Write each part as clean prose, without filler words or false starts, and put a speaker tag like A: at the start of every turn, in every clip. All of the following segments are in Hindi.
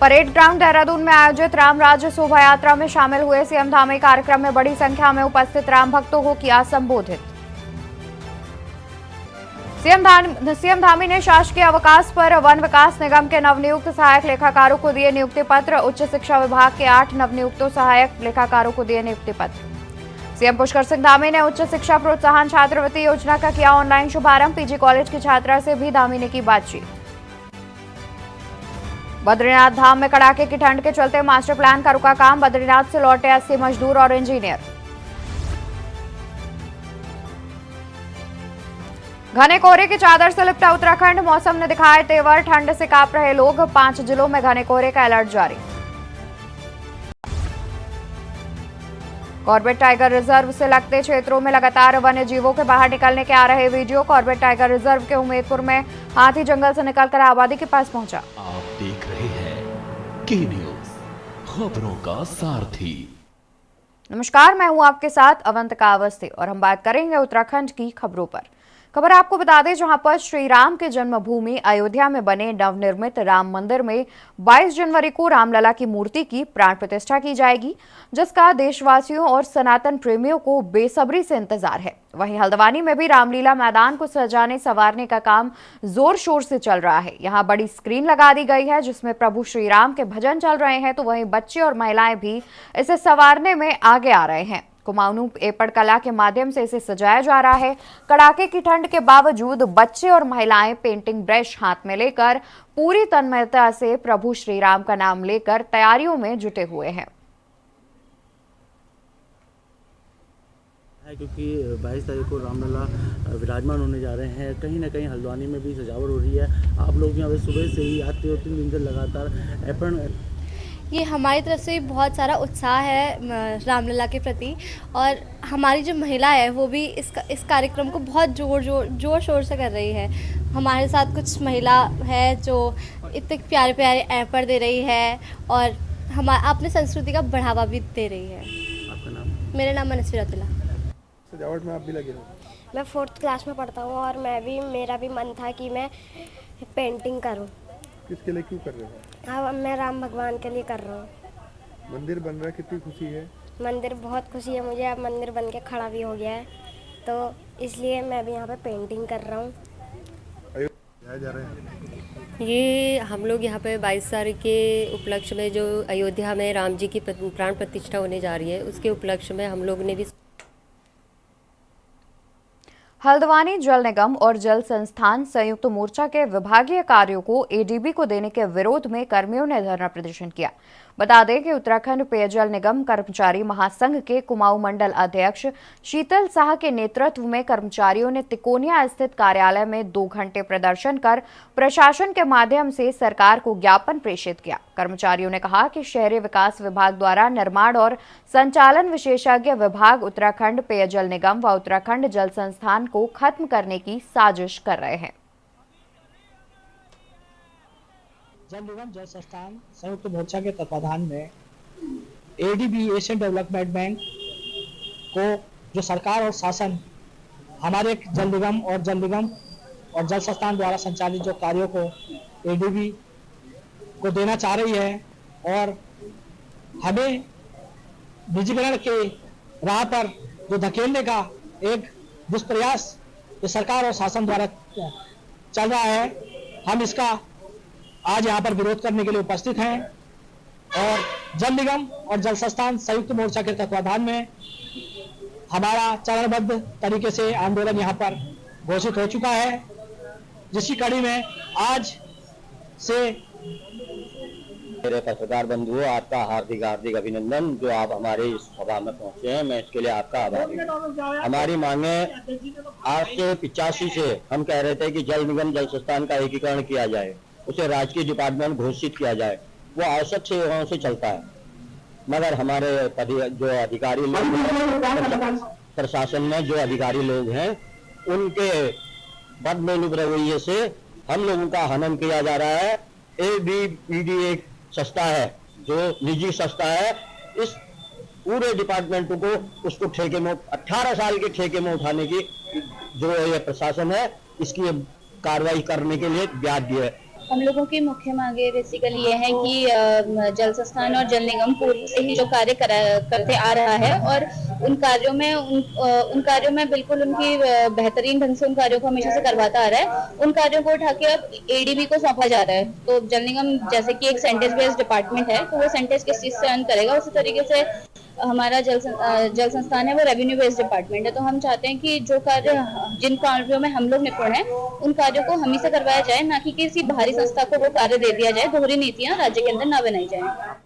A: परेड ग्राउंड देहरादून में आयोजित राम राज्य शोभा यात्रा में शामिल हुए सीएम धामी कार्यक्रम में बड़ी संख्या में उपस्थित राम भक्तों को किया संबोधित। सीएम धामी ने शासकीय अवकाश पर वन विकास निगम के नवनियुक्त सहायक लेखाकारों को दिए नियुक्ति पत्र। उच्च शिक्षा विभाग के 8 नवनियुक्तों सहायक लेखाकारों को दिए नियुक्ति पत्र। सीएम पुष्कर सिंह धामी ने उच्च शिक्षा प्रोत्साहन छात्रवृत्ति योजना का किया ऑनलाइन शुभारंभ। पीजी कॉलेज की छात्रा से भी धामी ने की बातचीत। बद्रीनाथ धाम में कड़ाके की ठंड के चलते मास्टर प्लान का रुका काम। बद्रीनाथ से लौटे 80 मजदूर और इंजीनियर। घने कोहरे की चादर से लिपटा उत्तराखंड। मौसम ने दिखाए तेवर, ठंड से कांप रहे लोग। 5 जिलों में घने कोहरे का अलर्ट जारी। कॉर्बेट टाइगर रिजर्व से लगते क्षेत्रों में लगातार वन्य जीवों के बाहर निकलने के आ रहे वीडियो। कॉर्बेट टाइगर रिजर्व के उम्मेदपुर में हाथी जंगल से निकलकर आबादी के पास पहुंचा।
B: आप देख रहे हैं के न्यूज, खबरों का सारथी।
A: नमस्कार, मैं हूं आपके साथ अवंतिका अवस्थी और हम बात करेंगे उत्तराखंड की खबरों पर। खबर आपको बता दें, जहां पर श्री राम की जन्मभूमि अयोध्या में बने नवनिर्मित राम मंदिर में 22 जनवरी को रामलला की मूर्ति की प्राण प्रतिष्ठा की जाएगी, जिसका देशवासियों और सनातन प्रेमियों को बेसब्री से इंतजार है। वहीं हल्द्वानी में भी रामलीला मैदान को सजाने संवारने का काम जोर शोर से चल रहा है। यहां बड़ी स्क्रीन लगा दी गई है जिसमें प्रभु श्री राम के भजन चल रहे हैं, तो वहीं बच्चे और महिलाएं भी इसे संवारने में आगे आ रहे हैं। कुमाऊनी एपड़ कला के माध्यम से इसे सजाया जा रहा है। कड़ाके की ठंड के बावजूद बच्चे और महिलाएं पेंटिंग ब्रश हाथ में लेकर पूरी तन्मयता से प्रभु श्री राम का नाम लेकर तैयारियों में जुटे हुए हैं।
C: क्योंकि 22 तारीख को रामलला विराजमान होने जा रहे हैं, कहीं ना कहीं हल्द्वानी में भी सजावट हो रही है। आप लोग यहाँ पे सुबह से ही आते हो, 3 दिन से लगातार एपन।
D: ये हमारी तरफ से बहुत सारा उत्साह है रामलला के प्रति, और हमारी जो महिला है वो भी इस कार्यक्रम को बहुत जोर शोर से कर रही है। हमारे साथ कुछ महिला है जो इतने प्यारे प्यारे एपर दे रही है और अपने संस्कृति का बढ़ावा भी दे रही है।
C: आपका नाम?
D: मेरा नाम मनस्वी रतुल्ला।
C: सजावट में आप भी लगे हो?
E: मैं 4th क्लास में पढ़ता हूँ और मेरा भी मन था कि मैं पेंटिंग करूँ।
C: किसके लिए, क्यों कर रहे हो?
E: अब मैं राम भगवान के लिए कर रहा हूँ।
C: मंदिर बन रहा है, कितनी खुशी है?
E: मंदिर बहुत खुशी है मुझे। अब मंदिर बन के खड़ा भी हो गया है, तो इसलिए मैं भी यहाँ पे पेंटिंग कर रहा हूँ।
C: जा रहे हैं
F: ये हम लोग यहाँ पे 22 तारीख के उपलक्ष्य में जो अयोध्या में राम जी की प्राण प्रतिष्ठा होने जा रही है, उसके उपलक्ष्य में हम लोग ने भी
A: हल्द्वानी जल निगम और जल संस्थान संयुक्त मोर्चा के विभागीय कार्यों को एडीबी को देने के विरोध में कर्मियों ने धरना प्रदर्शन किया। बता दें कि उत्तराखंड पेयजल निगम कर्मचारी महासंघ के कुमाऊं मंडल अध्यक्ष शीतल शाह के नेतृत्व में कर्मचारियों ने तिकोनिया स्थित कार्यालय में 2 घंटे प्रदर्शन कर प्रशासन के माध्यम से सरकार को ज्ञापन प्रेषित किया। कर्मचारियों ने कहा कि शहरी विकास विभाग द्वारा निर्माण और संचालन विशेषज्ञ विभाग उत्तराखंड पेयजल निगम व उत्तराखंड जल संस्थान को खत्म करने की साजिश कर रहे हैं।
G: जल निगम जल संस्थान संयुक्त मोर्चा के तत्वाधान में एडीबी एशियन डेवलपमेंट बैंक को जो सरकार और शासन हमारे जल निगम और जल संस्थान द्वारा संचालित जो कार्यों को एडीबी को देना चाह रही है, और हमें निजीकरण के राह पर जो धकेलने का एक दुष्प्रयास जो सरकार और शासन द्वारा चल रहा है, हम इसका आज यहाँ पर विरोध करने के लिए उपस्थित हैं। और जल निगम और जल संस्थान संयुक्त मोर्चा के तत्वाधान में हमारा चरणबद्ध तरीके से आंदोलन यहाँ पर घोषित हो चुका है, जिसकी कड़ी में आज से
H: मेरे पत्रकार बंधुओं, आपका हार्दिक अभिनंदन जो आप हमारे इस सभा में पहुंचे हैं। मैं इसके लिए आपका आभारी हूँ। हमारी मांगे आज से 85 से हम कह रहे थे कि जल निगम जल संस्थान का एकीकरण किया जाए, उसे राजकीय डिपार्टमेंट घोषित किया जाए। वो आवश्यक सेवाओं से चलता है, मगर हमारे जो अधिकारी लोग प्रशासन में जो अधिकारी लोग हैं, उनके बदमेलुक रवैये से हम लोगों का हनन किया जा रहा है। एबीपीडी एक संस्था है जो निजी संस्था है, इस पूरे डिपार्टमेंट को उसको ठेके में 18 साल के ठेके में उठाने की जो ये प्रशासन है, इसकी कार्रवाई करने के लिए ब्याज दिए।
I: हम लोगों की मुख्य मांगे बेसिकली ये है कि जल संस्थान और जल निगम पूर्व से ही जो कार्य करते आ रहा है और उन कार्यों में बिल्कुल उनकी बेहतरीन ढंग से उन कार्यों को हमेशा से करवाता आ रहा है। उन कार्यों को उठा के अब एडीबी को सौंपा जा रहा है। तो जल निगम जैसे कि एक सेंटेज बेस्ड डिपार्टमेंट है, तो वो सेंटेज किस चीज से अर्न करेगा, उसी तरीके से हमारा जल संस्थान है वो रेवेन्यू बेस्ड डिपार्टमेंट है। तो हम चाहते हैं कि जो कार्य जिन कार्यों में हम लोग निपुण हैं उन कार्यों को हम ही से करवाया जाए, ना कि किसी बाहरी संस्था को वो कार्य दे दिया जाए। दोहरी नीतियां राज्य के अंदर ना बनाई जाए।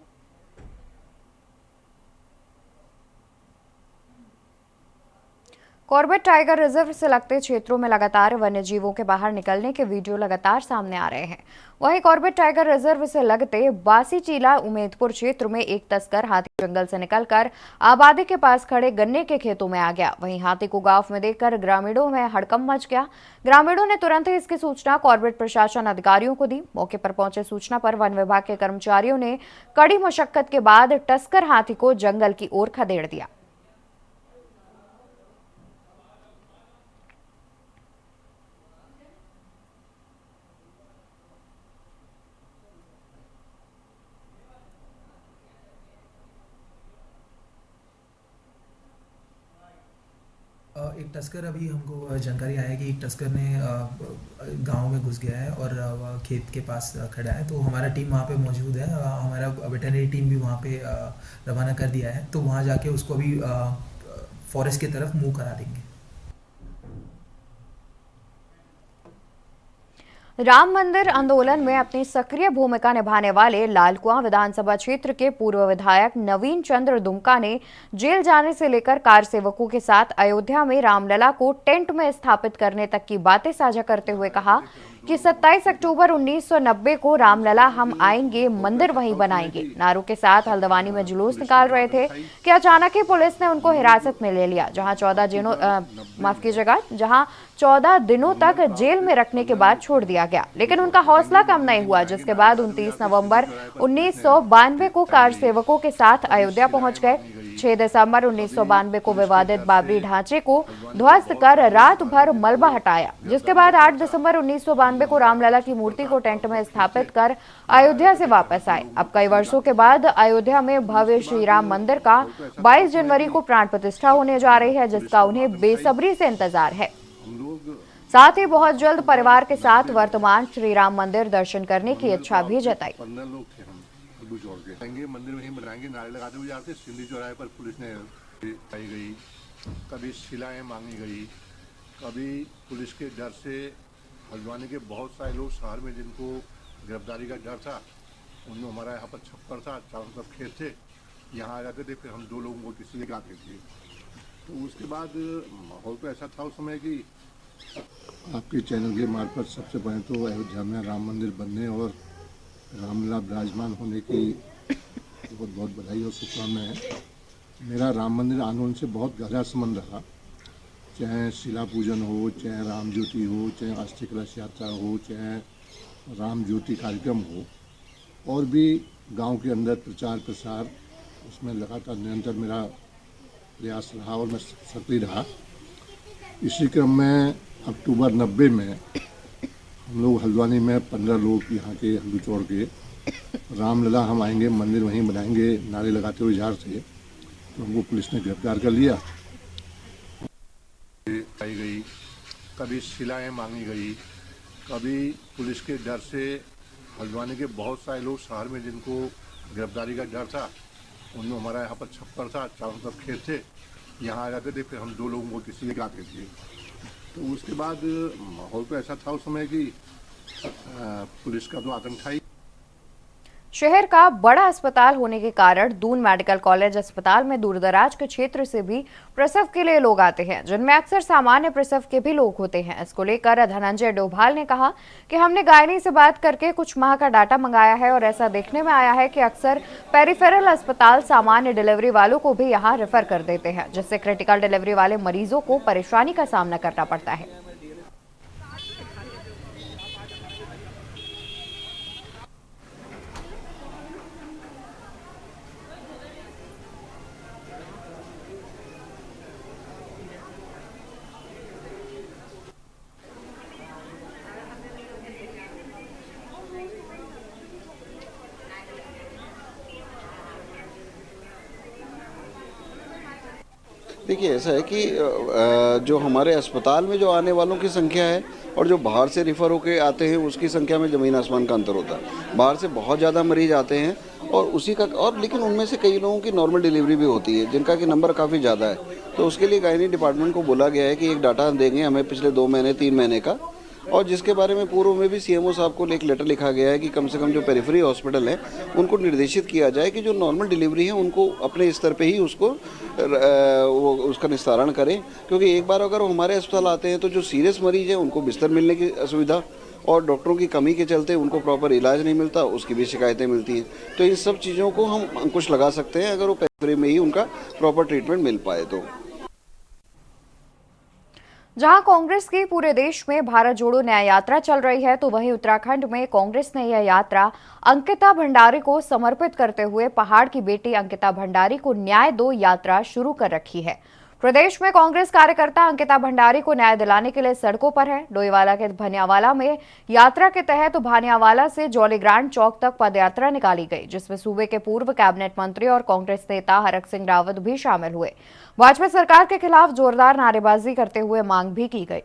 A: कॉर्बेट टाइगर रिजर्व से लगते क्षेत्रों में लगातार वन्य जीवों के बाहर निकलने के वीडियो लगातार सामने आ रहे हैं। वहीं कॉर्बेट टाइगर रिजर्व से लगते बासीचीला उमेदपुर क्षेत्र में एक तस्कर हाथी जंगल से निकलकर आबादी के पास खड़े गन्ने के खेतों में आ गया। वहीं हाथी को गांव में देखकर ग्रामीणों में हड़कंप मच गया। ग्रामीणों ने तुरंत ही इसकी सूचना कॉर्बेट प्रशासन अधिकारियों को दी। मौके पर पहुंचे सूचना पर वन विभाग के कर्मचारियों ने कड़ी मशक्कत के बाद टस्कर हाथी को जंगल की ओर खदेड़ दिया।
J: एक तस्कर अभी हमको जानकारी आया कि एक तस्कर ने गांव में घुस गया है और खेत के पास खड़ा है। तो हमारा टीम वहां पे मौजूद है। हमारा वेटरनरी टीम भी वहां पे रवाना कर दिया है। तो वहां जाके उसको अभी फॉरेस्ट की तरफ मूव करा देंगे।
A: राम मंदिर आंदोलन में अपनी सक्रिय भूमिका निभाने वाले लालकुआं विधानसभा क्षेत्र के पूर्व विधायक नवीन चंद्र दुमका ने जेल जाने से लेकर कार सेवकों के साथ अयोध्या में रामलला को टेंट में स्थापित करने तक की बातें साझा करते हुए कहा कि 27 अक्टूबर 1990 को रामलला हम आएंगे, मंदिर वहीं बनाएंगे नारों के साथ हल्द्वानी में जुलूस निकाल रहे थे कि अचानक ही पुलिस ने उनको हिरासत में ले लिया, जहां 14 दिनों तक जेल में रखने के बाद छोड़ दिया गया। लेकिन उनका हौसला कम नहीं हुआ, जिसके बाद 29 नवंबर 1992 को कार सेवकों के साथ अयोध्या पहुंच गए। 6 दिसंबर 1992 को विवादित बाबरी ढांचे को ध्वस्त कर रात भर मलबा हटाया, जिसके बाद 8 दिसंबर 1992 को रामलला की मूर्ति को टेंट में स्थापित कर अयोध्या से वापस आए। अब कई वर्षों के बाद अयोध्या में भव्य श्री राम मंदिर का 22 जनवरी को प्राण प्रतिष्ठा होने जा रही है, जिसका उन्हें बेसब्री से इंतजार है। साथ ही बहुत जल्द परिवार के साथ वर्तमान श्री राम मंदिर दर्शन करने की इच्छा भी जताई।
K: 15 लोग थे हम जोड़ के मंदिर में ही बनाएंगे, नारे लगाते हुए जाते। सिंधी चौराहे पर पुलिस ने आई गई, कभी शिलाएं मांगी गई, कभी पुलिस के डर से हल्द्वानी के बहुत सारे लोग शहर में जिनको गिरफ्तारी का डर था, उनमें हमारा यहाँ पर छप्पर था, चारों तरफ खेत थे, यहाँ आ जाते थे। फिर हम 2 लोगों को किसी एक आते थे। तो उसके बाद माहौल तो ऐसा था उस समय कि
L: आपके चैनल के मार्फत सबसे पहले तो अयोध्या में राम मंदिर बनने और रामलला विराजमान होने की बहुत बहुत बधाई और शुभकामनाएं हैं। मेरा राम मंदिर आंदोलन से बहुत गहरा संबंध रहा, चाहे शिला पूजन हो, चाहे राम ज्योति हो, चाहे अस्थि कलश यात्रा हो, चाहे राम ज्योति कार्यक्रम हो, और भी गांव के अंदर प्रचार प्रसार, उसमें लगातार निरंतर मेरा प्रयास रहा और मैं सक्रिय रहा। इसी क्रम में अक्टूबर 90 में हम लोग हल्द्वानी में 15 लोग यहाँ के हल्दू चौड़ के रामलला हम आएंगे, मंदिर वहीं बनाएंगे नारे लगाते हुए जा रहे थे। तो हमको पुलिस ने गिरफ्तार कर लिया।
K: आई गई, कभी शिलाएं मांगी गई, कभी पुलिस के डर से हल्द्वानी के बहुत सारे लोग शहर में जिनको गिरफ्तारी का डर था, उनमें हमारा यहाँ पर छप्पर था, चारों तरफ खेत थे, यहाँ आ जाते थे। फिर हम 2 लोगों को किसी एक आते थे। तो उसके बाद माहौल तो ऐसा था उस समय कि पुलिस का तो आतंक था ही।
A: शहर का बड़ा अस्पताल होने के कारण दून मेडिकल कॉलेज अस्पताल में दूरदराज के क्षेत्र से भी प्रसव के लिए लोग आते हैं, जिनमें अक्सर सामान्य प्रसव के भी लोग होते हैं। इसको लेकर धनंजय डोभाल ने कहा कि हमने गायनी से बात करके कुछ माह का डाटा मंगाया है और ऐसा देखने में आया है कि अक्सर पेरिफेरल अस्पताल सामान्य डिलीवरी वालों को भी यहाँ रेफर कर देते हैं, जिससे क्रिटिकल डिलीवरी वाले मरीजों को परेशानी का सामना करना पड़ता है।
M: देखिए ऐसा है कि जो हमारे अस्पताल में जो आने वालों की संख्या है और जो बाहर से रिफ़र होकर आते हैं उसकी संख्या में ज़मीन आसमान का अंतर होता है। बाहर से बहुत ज़्यादा मरीज आते हैं और उसी का और लेकिन उनमें से कई लोगों की नॉर्मल डिलीवरी भी होती है जिनका कि नंबर काफ़ी ज़्यादा है। तो उसके लिए गायनी डिपार्टमेंट को बोला गया है कि एक डाटा देंगे हमें पिछले 2 महीने 3 महीने का, और जिसके बारे में पूर्व में भी सीएमओ साहब को एक लेटर लिखा गया है कि कम से कम जो पेरिफेरी हॉस्पिटल है उनको निर्देशित किया जाए कि जो नॉर्मल डिलीवरी है उनको अपने स्तर पे ही उसको वो उसका निस्तारण करें, क्योंकि एक बार अगर वो हमारे अस्पताल आते हैं तो जो सीरियस मरीज हैं उनको बिस्तर मिलने की असुविधा और डॉक्टरों की कमी के चलते उनको प्रॉपर इलाज नहीं मिलता, उसकी भी शिकायतें मिलती हैं। तो इन सब चीज़ों को हम अंकुश लगा सकते हैं अगर वो पेरिफेरी में ही उनका प्रॉपर ट्रीटमेंट मिल पाए तो।
A: जहां कांग्रेस की पूरे देश में भारत जोड़ो न्याय यात्रा चल रही है, तो वहीं उत्तराखंड में कांग्रेस ने यह यात्रा अंकिता भंडारी को समर्पित करते हुए पहाड़ की बेटी अंकिता भंडारी को न्याय दो यात्रा शुरू कर रखी है। प्रदेश में कांग्रेस कार्यकर्ता अंकिता भंडारी को न्याय दिलाने के लिए सड़कों पर है। डोईवाला के भानियावाला में यात्रा के तहत भानियावाला से जौलीग्रांट चौक तक पदयात्रा निकाली गई, जिसमें सूबे के पूर्व कैबिनेट मंत्री और कांग्रेस नेता हरक सिंह रावत भी शामिल हुए। भाजपा सरकार के खिलाफ जोरदार नारेबाजी करते हुए मांग भी की गई।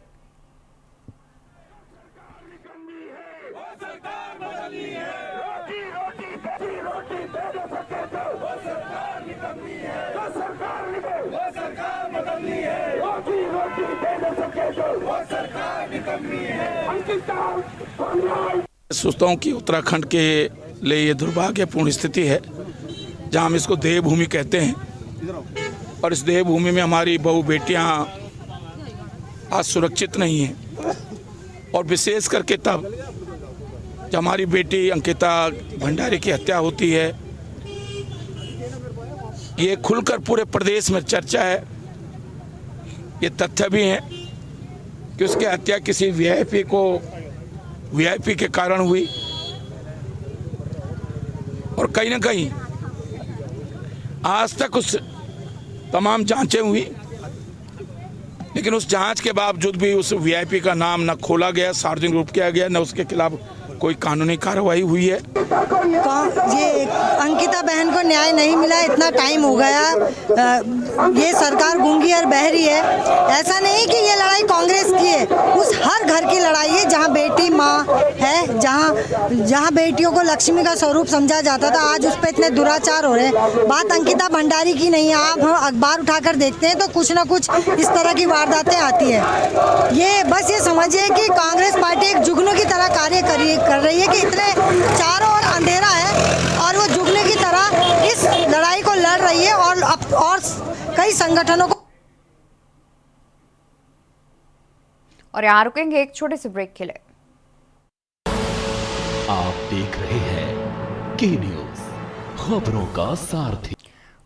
N: सोचता हूँ कि उत्तराखंड के लिए ये दुर्भाग्यपूर्ण स्थिति है जहाँ हम इसको देवभूमि कहते हैं और इस देवभूमि में हमारी बहु बेटियाँ आज सुरक्षित नहीं हैं, और विशेष करके तब जब हमारी बेटी अंकिता भंडारी की हत्या होती है। ये खुलकर पूरे प्रदेश में चर्चा है। ये तथ्य भी हैं कि उसकी हत्या किसी वीआईपी के कारण हुई, और कहीं ना कहीं आज तक उस तमाम जांचें हुई, लेकिन उस जांच के बावजूद भी उस वीआईपी का नाम न खोला गया, सार्वजनिक रूप किया गया, न उसके खिलाफ कोई कानूनी कार्रवाई हुई है।
O: ये अंकिता बहन को न्याय नहीं मिला, इतना टाइम हो गया। ये सरकार गूंगी और बहरी है। ऐसा नहीं कि ये लड़ाई कांग्रेस की है, उस हर घर की लड़ाई है जहां बेटी माँ है, जहां बेटियों को लक्ष्मी का स्वरूप समझा जाता था, आज उस पर इतने दुराचार हो रहे हैं। बात अंकिता भंडारी की नहीं है, आप अखबार उठाकर देखते हैं तो कुछ ना कुछ इस तरह की वारदातें आती है। ये बस ये समझिए कि कांग्रेस पार्टी एक जुगनू की तरह कार्य कर रही है कि इतने चारों ओर अंधेरा है और वो जुगनू की तरह इस लड़ाई को लड़ रही है और कई संगठनों को।
A: और यहाँ रुकेंगे एक छोटे से ब्रेक के लिए।
B: आप देख रहे हैं के न्यूज, खबरों का सारथी।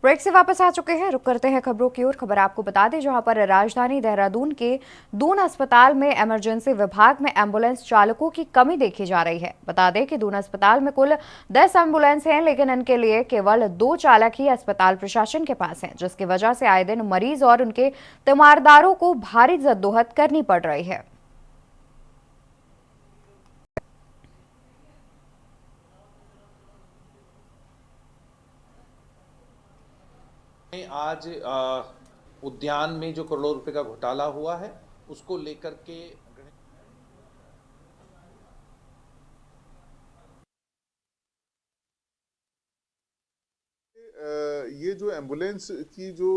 A: ब्रेक से वापस आ चुके हैं, रुक करते हैं खबरों की ओर। खबर आपको बता दें, जहां पर राजधानी देहरादून के दून अस्पताल में इमरजेंसी विभाग में एम्बुलेंस चालकों की कमी देखी जा रही है। बता दें कि दून अस्पताल में कुल 10 एम्बुलेंस हैं, लेकिन इनके लिए केवल 2 चालक ही अस्पताल प्रशासन के पास हैं, जिसकी वजह से आए दिन मरीज और उनके तीमारदारों को भारी जद्दोजहद करनी पड़ रही है।
P: आज उद्यान में जो करोड़ों रुपए का घोटाला हुआ है उसको लेकर के
K: ये जो एम्बुलेंस की जो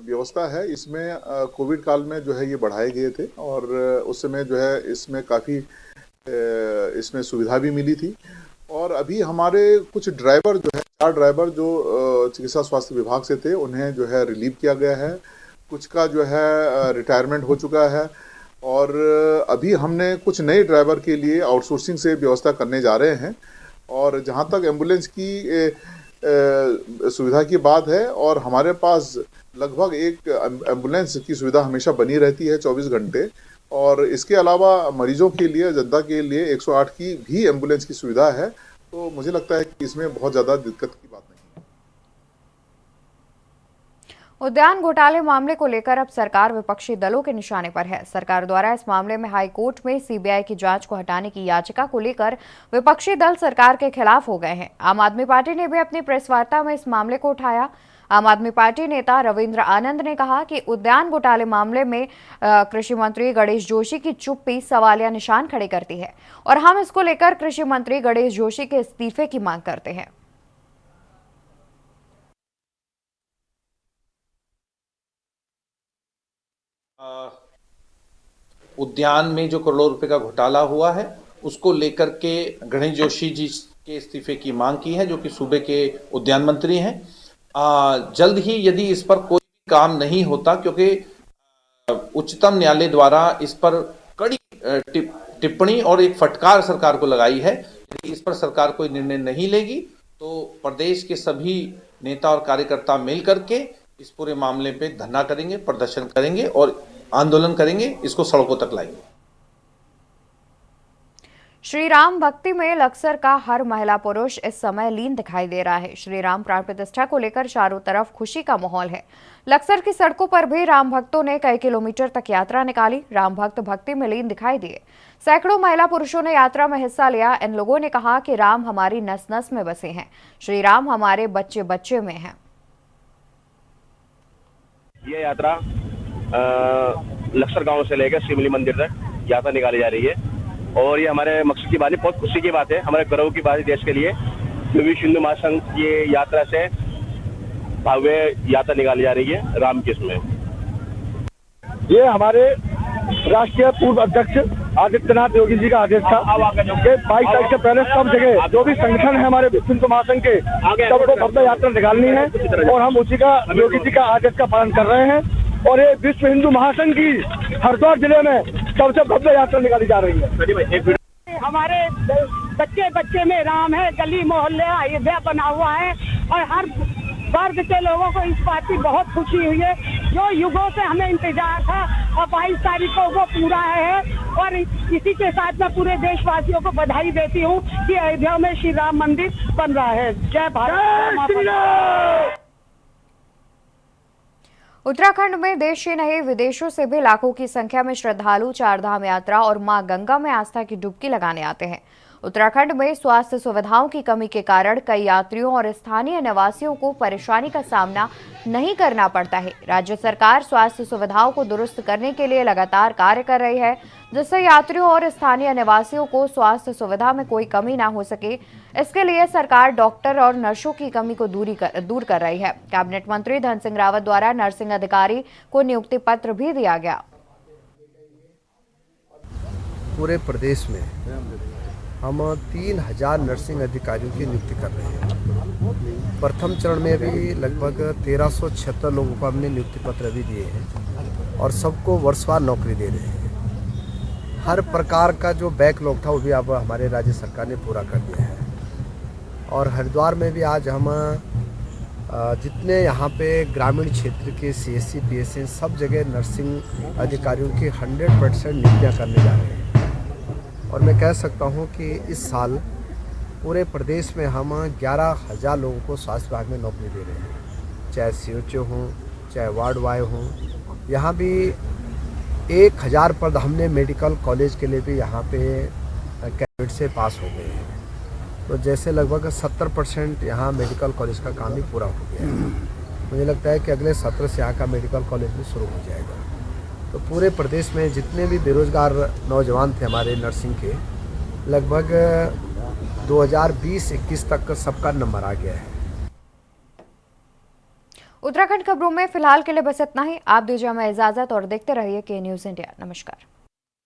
K: व्यवस्था है इसमें कोविड काल में जो है ये बढ़ाए गए थे और उस समय जो है इसमें काफ़ी इसमें सुविधा भी मिली थी। और अभी हमारे कुछ ड्राइवर जो है 4 ड्राइवर जो चिकित्सा स्वास्थ्य विभाग से थे उन्हें जो है रिलीव किया गया है, कुछ का जो है रिटायरमेंट हो चुका है और अभी हमने कुछ नए ड्राइवर के लिए आउटसोर्सिंग से व्यवस्था करने जा रहे हैं। और जहां तक एम्बुलेंस की सुविधा की बात है, और हमारे पास लगभग एक एम्बुलेंस की सुविधा हमेशा बनी रहती है 24 घंटे, और इसके अलावा मरीजों के लिए, जनता के लिए 108 की भी एम्बुलेंस की सुविधा है। तो मुझे लगता है कि इसमें बहुत ज़्यादा दिक्कत की बात नहीं है।
A: उद्यान घोटाले मामले को लेकर अब सरकार विपक्षी दलों के निशाने पर है। सरकार द्वारा इस मामले में हाई कोर्ट में सीबीआई की जांच को हटाने की याचिका को लेकर विपक्षी दल सरकार के खिलाफ हो गए हैं। आम आदमी पार्टी ने भी अपनी प्रेस वार्ता में इस मामले को उठाया। आम आदमी पार्टी नेता रविंद्र आनंद ने कहा कि उद्यान घोटाले मामले में कृषि मंत्री गणेश जोशी की चुप्पी सवालिया निशान खड़े करती है और हम इसको लेकर कृषि मंत्री गणेश जोशी के इस्तीफे की मांग करते हैं।
P: उद्यान में जो करोड़ों रुपए का घोटाला हुआ है उसको लेकर के गणेश जोशी जी के इस्तीफे की मांग की है, जो कि सूबे के उद्यान मंत्री हैं। जल्द ही यदि इस पर कोई काम नहीं होता, क्योंकि उच्चतम न्यायालय द्वारा इस पर कड़ी टिप्पणी और एक फटकार सरकार को लगाई है, यदि इस पर सरकार कोई निर्णय नहीं लेगी तो प्रदेश के सभी नेता और कार्यकर्ता मिल करके इस पूरे मामले पे धरना करेंगे, प्रदर्शन करेंगे और आंदोलन करेंगे, इसको सड़कों तक लाएंगे।
A: श्री राम भक्ति में लक्सर का हर महिला पुरुष इस समय लीन दिखाई दे रहा है। श्री राम प्राण प्रतिष्ठा को लेकर चारों तरफ खुशी का माहौल है। लक्सर की सड़कों पर भी राम भक्तों ने कई किलोमीटर तक यात्रा निकाली। राम भक्त भक्ति में लीन दिखाई दिए। सैकड़ों महिला पुरुषों ने यात्रा में हिस्सा लिया। इन लोगों ने कहा कि राम हमारी नस नस में बसे हैं, श्री राम हमारे बच्चे बच्चे में हैं।
Q: ये यात्रा लक्सर गांव से लेकर शिमली मंदिर तक यात्रा निकाली जा रही है और ये हमारे मकसद की बात है, बहुत खुशी की बात है, हमारे गर्व की बात है देश के लिए। विश्व हिंदू महासंघ ये यात्रा से भव्य यात्रा निकाली जा रही है राम के इसमें।
R: ये हमारे राष्ट्रीय पूर्व अध्यक्ष आदित्यनाथ योगी जी का आदेश था कि 22 तारीख से पहले सब जगह जो भी संगठन है हमारे विश्व हिंदू महासंघ के, सबको भव्य यात्रा निकालनी है और हम उसी का योगी जी का आदेश का पालन कर रहे हैं। और ये विश्व हिंदू महासंघ की हरिद्वार जिले में सबसे भव्य यात्रा निकाली जा रही है।
S: हमारे बच्चे बच्चे में राम है, गली मोहल्ले अयोध्या बना हुआ है और हर वर्ग के लोगों को इस बात की बहुत खुशी हुई है, जो युगों से हमें इंतजार था और 22 तारीख को वो पूरा है। और इसी के साथ मैं पूरे देशवासियों को बधाई देती हूँ कि अयोध्या में श्री राम मंदिर बन रहा है। जय भारत।
A: उत्तराखंड में देश ही नहीं विदेशों से भी लाखों की संख्या में श्रद्धालु चारधाम यात्रा और मां गंगा में आस्था की डुबकी लगाने आते हैं। उत्तराखंड में स्वास्थ्य सुविधाओं की कमी के कारण कई यात्रियों और स्थानीय निवासियों को परेशानी का सामना नहीं करना पड़ता है। राज्य सरकार स्वास्थ्य सुविधाओं को दुरुस्त करने के लिए लगातार कार्य कर रही है, जिससे यात्रियों और स्थानीय निवासियों को स्वास्थ्य सुविधा में कोई कमी ना हो सके। इसके लिए सरकार डॉक्टर और नर्सों की कमी को दूर कर रही है। कैबिनेट मंत्री धन सिंह रावत द्वारा नर्सिंग अधिकारी को नियुक्ति पत्र भी दिया गया।
T: पूरे प्रदेश में हम 3000 नर्सिंग अधिकारियों की नियुक्ति कर रहे हैं। प्रथम चरण में भी लगभग 1376 लोगों को हमने नियुक्ति पत्र भी दिए हैं और सबको वर्षवार नौकरी दे रहे हैं। हर प्रकार का जो बैकलॉग था वो भी अब हमारे राज्य सरकार ने पूरा कर दिया है। और हरिद्वार में भी आज हम जितने यहाँ पे ग्रामीण क्षेत्र के CSC PSC सब जगह नर्सिंग अधिकारियों की 100% नियुक्तियाँ करने जा रहे हैं। और मैं कह सकता हूँ कि इस साल पूरे प्रदेश में हम 11,000 लोगों को स्वास्थ्य विभाग में नौकरी दे रहे हैं, चाहे CHO हों, चाहे वार्ड बॉय हों। यहाँ भी 1000 पद हमने मेडिकल कॉलेज के लिए भी यहाँ पे कैबिनेट से पास हो गए हैं। तो जैसे लगभग 70% यहाँ मेडिकल कॉलेज का काम ही पूरा हो गया है। मुझे लगता है कि अगले सत्र से यहाँ का मेडिकल कॉलेज भी शुरू हो जाएगा। तो पूरे प्रदेश में जितने भी बेरोजगार नौजवान थे हमारे नर्सिंग के, लगभग 2020-21 तक सबका नंबर आ गया है।
A: उत्तराखंड खबरों में फिलहाल के लिए बस इतना ही। आप दीजिए हमें इजाजत और देखते रहिए के न्यूज़ इंडिया। नमस्कार।